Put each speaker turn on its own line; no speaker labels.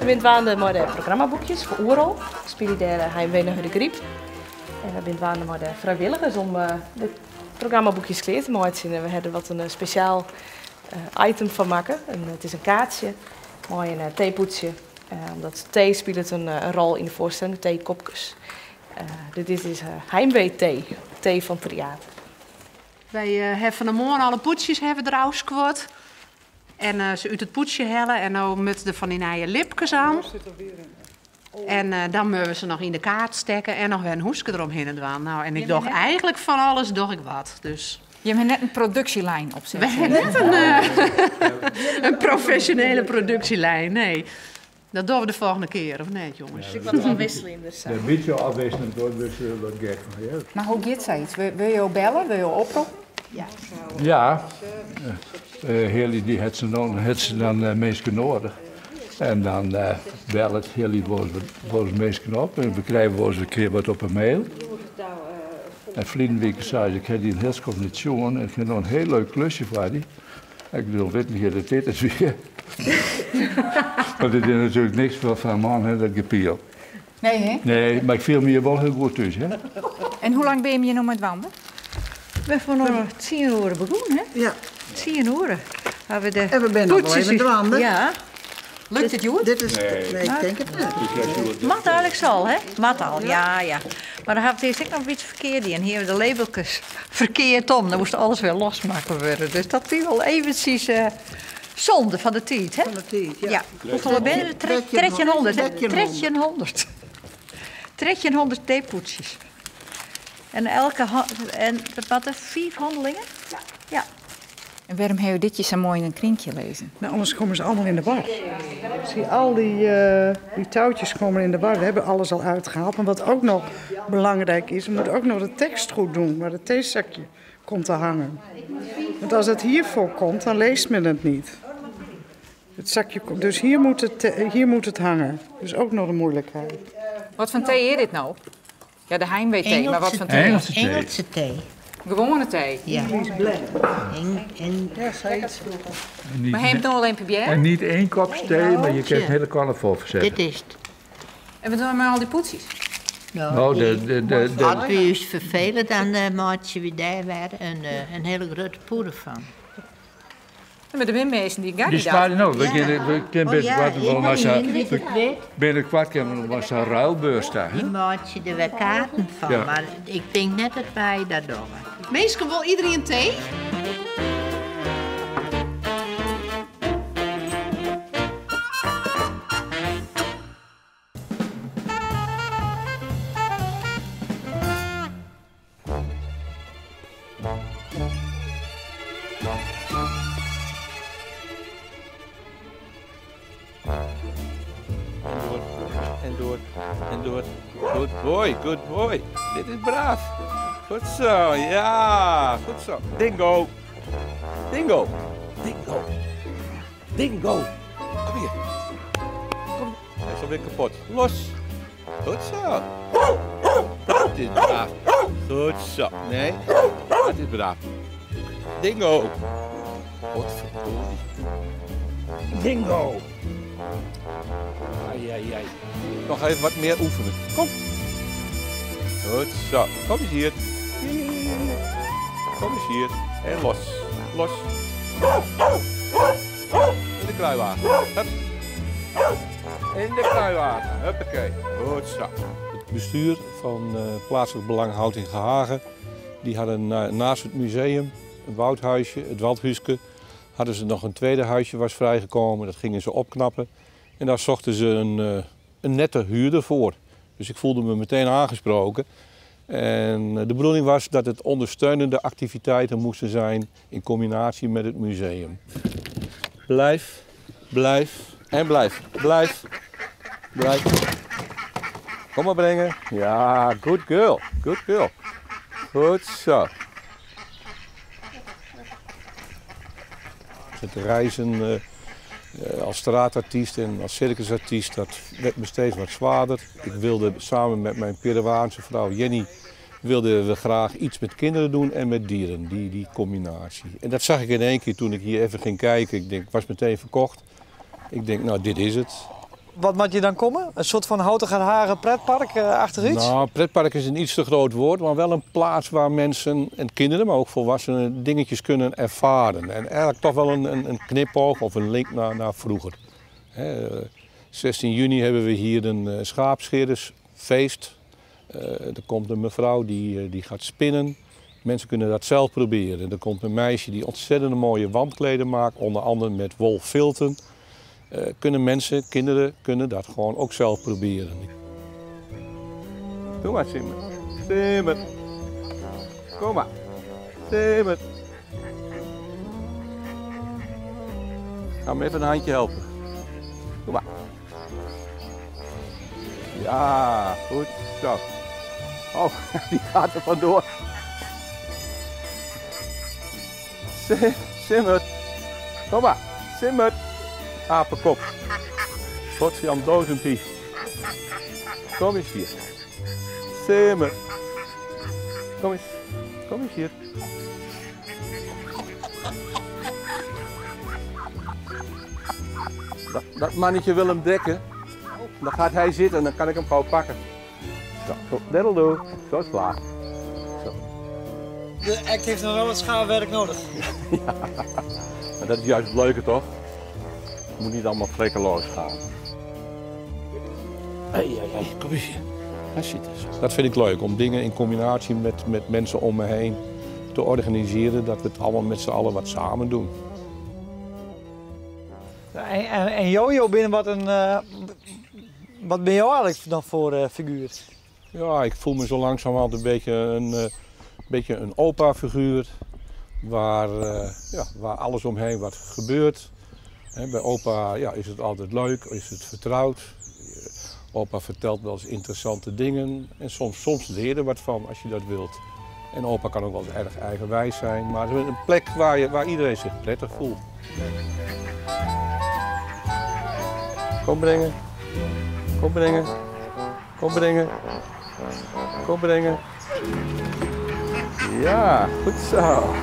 We bent waande met de programmaboekjes voor Oerol. Spelen daar Heimwee naar de griep. En we bent waande met de vrijwilligers om de programmaboekjes klaar te maken. En we hebben wat een speciaal item van maken. Het is een kaartje, mooi een theepoetsje. Omdat thee speelt een rol in de voorstelling, theekopjes. Dit is Heimwee thee, thee van theater.
Wij hebben vanmorgen alle poetsjes eruit squat. En ze uit het poetsje hellen en nu met de van die nieuwe lipjes aan. En dan moeten we ze nog in de kaart steken en nog weer een hoeske eromheen doen. Nou, en ik dacht eigenlijk van alles doe ik wat. Dus.
Je hebt net een productielijn opzetten.
We hebben net een professionele productielijn, nee. Dat doen we de volgende keer, of niet, jongens?
Ik wat afwisseling dus.
Een beetje afwisselend door, dus dat gek van je.
Maar hoe gaat zoiets? Wil je ook bellen? Wil je oproepen?
Ja, Heli die heeft ze dan mensen nodig. En dan belt Heli voor mensen op en we krijgen voor een keer wat op een mail. En verleden week zei ze, ik heb die een heel combinatie en ik heb nog een heel leuk klusje voor die. Ik wil weten dat dit is weer. Want dit is natuurlijk niks van man, hè, dat gepiel.
Nee, hè?
Nee, maar ik viel me hier wel heel goed tussen. Hè?
En hoe lang ben je hier nog met wandelen?
We hebben nog 10 uur begonnen, hè?
Ja.
10 uur.
En we zijn nog even dwanden.
Ja.
Lukt het goed?
Dit is, nee, ik denk het niet.
Mag eigenlijk al, hè? Mag al, ja. Maar dan heeft het ook nog iets verkeerd in. Hier hebben de labeltjes verkeerd om. Dan moest alles weer losmaken worden. Dus dat is wel eventjes zonde van de tijd, hè?
Van de tijd, ja.
Ja. Hoeveel ben je? 1300, hè? 1300. 1300 theepoetsjes. En wat er 5 handelingen? Ja.
En waarom heb je dit je zo mooi in een krinkje lezen?
Nou, anders komen ze allemaal in de war. Zie, al die touwtjes komen in de war. We hebben alles al uitgehaald. Maar wat ook nog belangrijk is, we moeten ook nog de tekst goed doen, waar het theezakje komt te hangen. Want als het hiervoor komt, dan leest men het niet. Het zakje, dus hier moet het hangen. Dus ook nog een moeilijkheid.
Wat voor thee is dit nou? Ja, de Heimwee thee, maar wat voor thee?
Engelse thee.
Gewone thee?
Ja. En
Maar heb je nog alleen Pierre?
En niet één kop thee, maar je krijgt een hele kan vol verzetten.
dit is het.
En wat doen we met al die poetsjes?
Nou, als we ons vervelen, dan maken we daar weer een hele grote poeder van.
En met de windmezen die gaan
Die
niet af.
sparen ook. We kunnen binnenkort kunnen we een ruilbeurs staan.
Die maak je er weer kaarten van,
Ja.
maar ik denk net dat wij dat doen.
Meestal wil iedereen een thee?
En door. Good boy. Dit is braaf. Goed zo, ja. Goed zo. Dingo. Dingo. Kom hier. Kom. Hij is alweer kapot. Los. Goed zo. Dat is braaf. Goed zo. Nee. Dat is braaf. Dingo. Godverdorie. Dingo. Ai. Nog even wat meer oefenen. Kom. Goed zo. Kom eens hier. Kom eens hier. En los. In de kruiwagen. Hup. In de kruiwagen. Huppakee. Goed zo.
Het bestuur van Plaatselijk Belang Hout Gehagen, die hadden naast het museum, een woudhuisje, het Waldhuiske, hadden ze nog een tweede huisje was vrijgekomen. Dat gingen ze opknappen. En daar zochten ze een nette huurder voor. Dus ik voelde me meteen aangesproken. En de bedoeling was dat het ondersteunende activiteiten moesten zijn in combinatie met het museum. Blijf. Kom maar brengen. Ja, good girl. Goed zo. Het reizen als straatartiest en als circusartiest, dat werd me steeds wat zwaarder. Ik wilde samen met mijn Peruaanse vrouw Jenny wilden we graag iets met kinderen doen en met dieren, die combinatie. En dat zag ik in één keer toen ik hier even ging kijken. Ik was meteen verkocht. Ik denk, nou dit is het.
wat moet je dan komen? Een soort van Houten-Hagen pretpark-achtig iets?
Nou, pretpark is een iets te groot woord, maar wel een plaats waar mensen en kinderen, maar ook volwassenen, dingetjes kunnen ervaren. En eigenlijk toch wel een knipoog of een link naar vroeger. 16 juni hebben we hier een schaapscherersfeest. Er komt een mevrouw die gaat spinnen. Mensen kunnen dat zelf proberen. Er komt een meisje die ontzettend mooie wandkleden maakt, onder andere met wolfilten. Kinderen kunnen dat gewoon ook zelf proberen. Doe maar, Simmer. Simmer. Kom maar. Simmer. Ga me even een handje helpen. Doe maar. Ja, goed zo. Oh, die gaat er vandoor. Simmer. Kom maar. Simmer. Apenkop. Godsjam dozenpie. Kom eens hier. Simmer. Kom eens. Kom eens hier. Dat mannetje wil hem dekken. Dan gaat hij zitten en dan kan ik hem gauw pakken. Zo, that'll do. Zo is klaar. Zo.
De act heeft nog wel wat schaafwerk nodig.
Ja, maar dat is juist het leuke toch? Het moet niet allemaal vlekkeloos gaan. Hey, kom eens hier. Daar zitten ze. Dat vind ik leuk, om dingen in combinatie met mensen om me heen te organiseren, dat we het allemaal met z'n allen wat samen doen.
En Jojo, binnen wat ben je eigenlijk nog voor figuur?
Ja, ik voel me zo langzamerhand een beetje een opa-figuur, waar alles omheen wat gebeurt. Bij opa is het altijd leuk, is het vertrouwd. Opa vertelt wel eens interessante dingen en soms leer je wat van als je dat wilt. En opa kan ook wel erg eigenwijs zijn, maar het is een plek waar iedereen zich prettig voelt. Kom brengen. Kom brengen. Kom brengen. Kom brengen. Ja, goed zo.